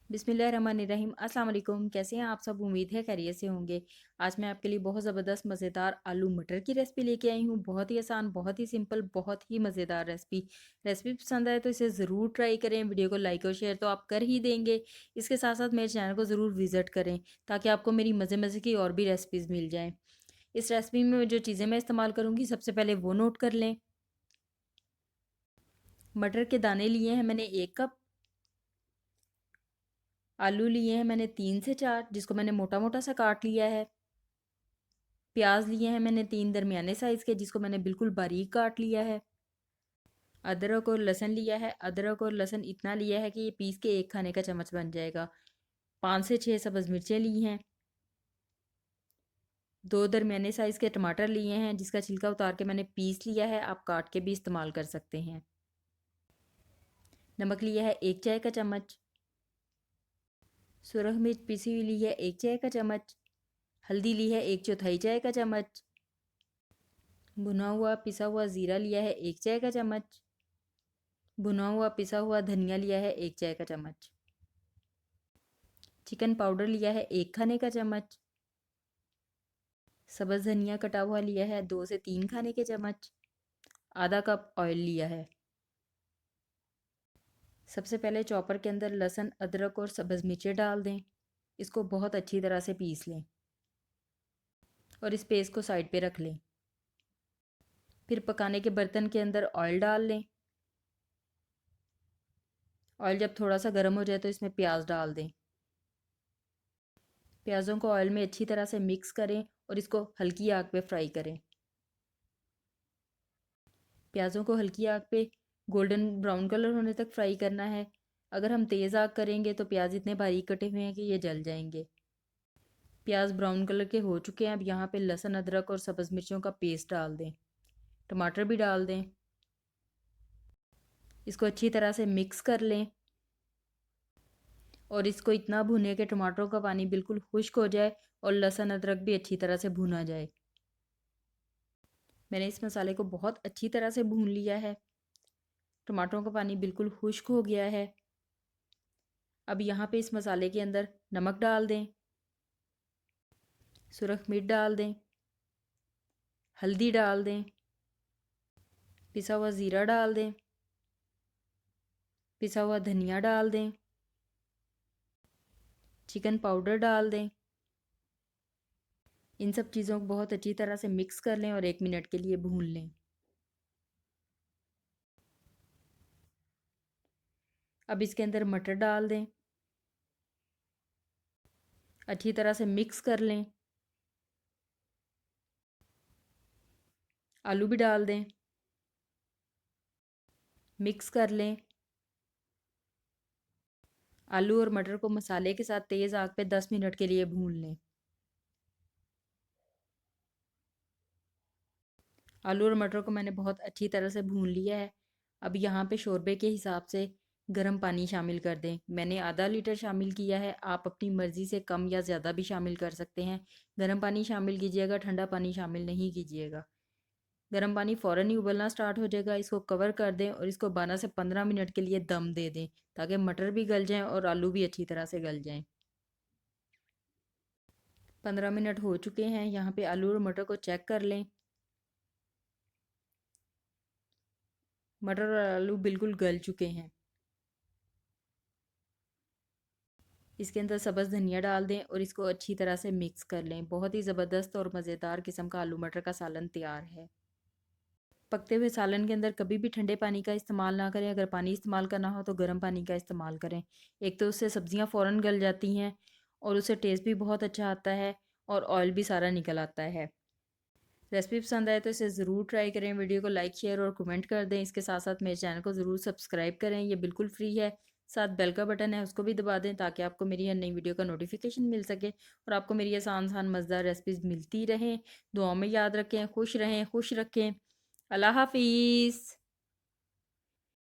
बिस्मिल्लाहिर्रहमानिर्रहीम। अस्सलाम वालेकुम। कैसे हैं आप सब? उम्मीद है खैरियत से होंगे। आज मैं आपके लिए बहुत ज़बरदस्त मज़ेदार आलू मटर की रेसिपी लेके आई हूँ। बहुत ही आसान, बहुत ही सिंपल, बहुत ही मज़ेदार रेसिपी। रेसिपी पसंद आए तो इसे ज़रूर ट्राई करें। वीडियो को लाइक और शेयर तो आप कर ही देंगे। इसके साथ साथ मेरे चैनल को ज़रूर विज़िट करें ताकि आपको मेरी मज़े मज़े की और भी रेसिपीज़ मिल जाएँ। इस रेसिपी में जो चीज़ें मैं इस्तेमाल करूँगी सबसे पहले वो नोट कर लें। मटर के दाने लिए हैं मैंने 1 कप। आलू लिए हैं मैंने 3 से 4, जिसको मैंने मोटा मोटा सा काट लिया है। प्याज लिए हैं मैंने 3 दरमियाने साइज़ के, जिसको मैंने बिल्कुल बारीक काट लिया है। अदरक और लहसुन लिया है। अदरक और लहसुन इतना लिया है कि ये पीस के 1 खाने का चम्मच बन जाएगा। 5 से 6 सब्ज़ मिर्चें ली हैं। 2 दरमियाने साइज़ के टमाटर लिए हैं, जिसका छिलका उतार के मैंने पीस लिया है। आप काट के भी इस्तेमाल कर सकते हैं। नमक लिया है 1 चाय का चम्मच। सुरख मिर्च पिसी हुई ली है 1 चाय का चम्मच। हल्दी ली है 1/4 चाय का चम्मच। भुना हुआ पिसा हुआ ज़ीरा लिया है 1 चाय का चम्मच। भुना हुआ पिसा हुआ धनिया लिया है 1 चाय का चम्मच। चिकन पाउडर लिया है 1 खाने का चम्मच। सब्ज़ धनिया कटा हुआ लिया है 2 से 3 खाने के चम्मच। आधा कप ऑयल लिया है। सबसे पहले चॉपर के अंदर लहसुन, अदरक और सब्ज़ मिर्चें डाल दें। इसको बहुत अच्छी तरह से पीस लें और इस पेस्ट को साइड पे रख लें। फिर पकाने के बर्तन के अंदर ऑयल डाल लें। ऑयल जब थोड़ा सा गर्म हो जाए तो इसमें प्याज डाल दें। प्याज़ों को ऑयल में अच्छी तरह से मिक्स करें और इसको हल्की आग पे फ्राई करें। प्याज़ों को हल्की आग पे गोल्डन ब्राउन कलर होने तक फ्राई करना है। अगर हम तेज़ आग करेंगे तो प्याज इतने बारीक कटे हुए हैं कि ये जल जाएंगे। प्याज ब्राउन कलर के हो चुके हैं। अब यहाँ पे लहसुन, अदरक और सब्ज़ मिर्चों का पेस्ट डाल दें। टमाटर भी डाल दें। इसको अच्छी तरह से मिक्स कर लें और इसको इतना भुने कि टमाटरों का पानी बिल्कुल खुश्क हो जाए और लहसुन अदरक भी अच्छी तरह से भुना जाए। मैंने इस मसाले को बहुत अच्छी तरह से भून लिया है। टमाटरों का पानी बिल्कुल खुश्क हो गया है। अब यहाँ पे इस मसाले के अंदर नमक डाल दें, सुरख मिर्च डाल दें, हल्दी डाल दें, पिसा हुआ ज़ीरा डाल दें, पिसा हुआ धनिया डाल दें, चिकन पाउडर डाल दें। इन सब चीज़ों को बहुत अच्छी तरह से मिक्स कर लें और 1 मिनट के लिए भून लें। अब इसके अंदर मटर डाल दें, अच्छी तरह से मिक्स कर लें। आलू भी डाल दें, मिक्स कर लें। आलू और मटर को मसाले के साथ तेज़ आग पे 10 मिनट के लिए भून लें। आलू और मटर को मैंने बहुत अच्छी तरह से भून लिया है। अब यहाँ पे शोरबे के हिसाब से गर्म पानी शामिल कर दें। मैंने आधा लीटर शामिल किया है। आप अपनी मर्ज़ी से कम या ज़्यादा भी शामिल कर सकते हैं। गर्म पानी शामिल कीजिएगा, ठंडा पानी शामिल नहीं कीजिएगा। गर्म पानी फ़ौरन ही उबलना स्टार्ट हो जाएगा। इसको कवर कर दें और इसको 12 से 15 मिनट के लिए दम दे दें ताकि मटर भी गल जाएँ और आलू भी अच्छी तरह से गल जाएँ। 15 मिनट हो चुके हैं। यहाँ पे आलू और मटर को चेक कर लें। मटर और आलू बिल्कुल गल चुके हैं। इसके अंदर सब्ज़ धनिया डाल दें और इसको अच्छी तरह से मिक्स कर लें। बहुत ही ज़बरदस्त और मज़ेदार किस्म का आलू मटर का सालन तैयार है। पकते हुए सालन के अंदर कभी भी ठंडे पानी का इस्तेमाल ना करें। अगर पानी इस्तेमाल करना हो तो गर्म पानी का इस्तेमाल करें। एक तो उससे सब्ज़ियाँ फ़ौरन गल जाती हैं और उससे टेस्ट भी बहुत अच्छा आता है और ऑयल भी सारा निकल आता है। रेसिपी पसंद आए तो इसे ज़रूर ट्राई करें। वीडियो को लाइक, शेयर और कमेंट कर दें। इसके साथ साथ मेरे चैनल को ज़रूर सब्सक्राइब करें। ये बिल्कुल फ्री है। साथ बेल का बटन है, उसको भी दबा दें ताकि आपको मेरी हर नई वीडियो का नोटिफिकेशन मिल सके और आपको मेरी आसान आसान मज़ेदार रेसिपीज़ मिलती रहें। दुआओं में याद रखें। खुश रहें, खुश रखें। अल्लाह हाफिज़।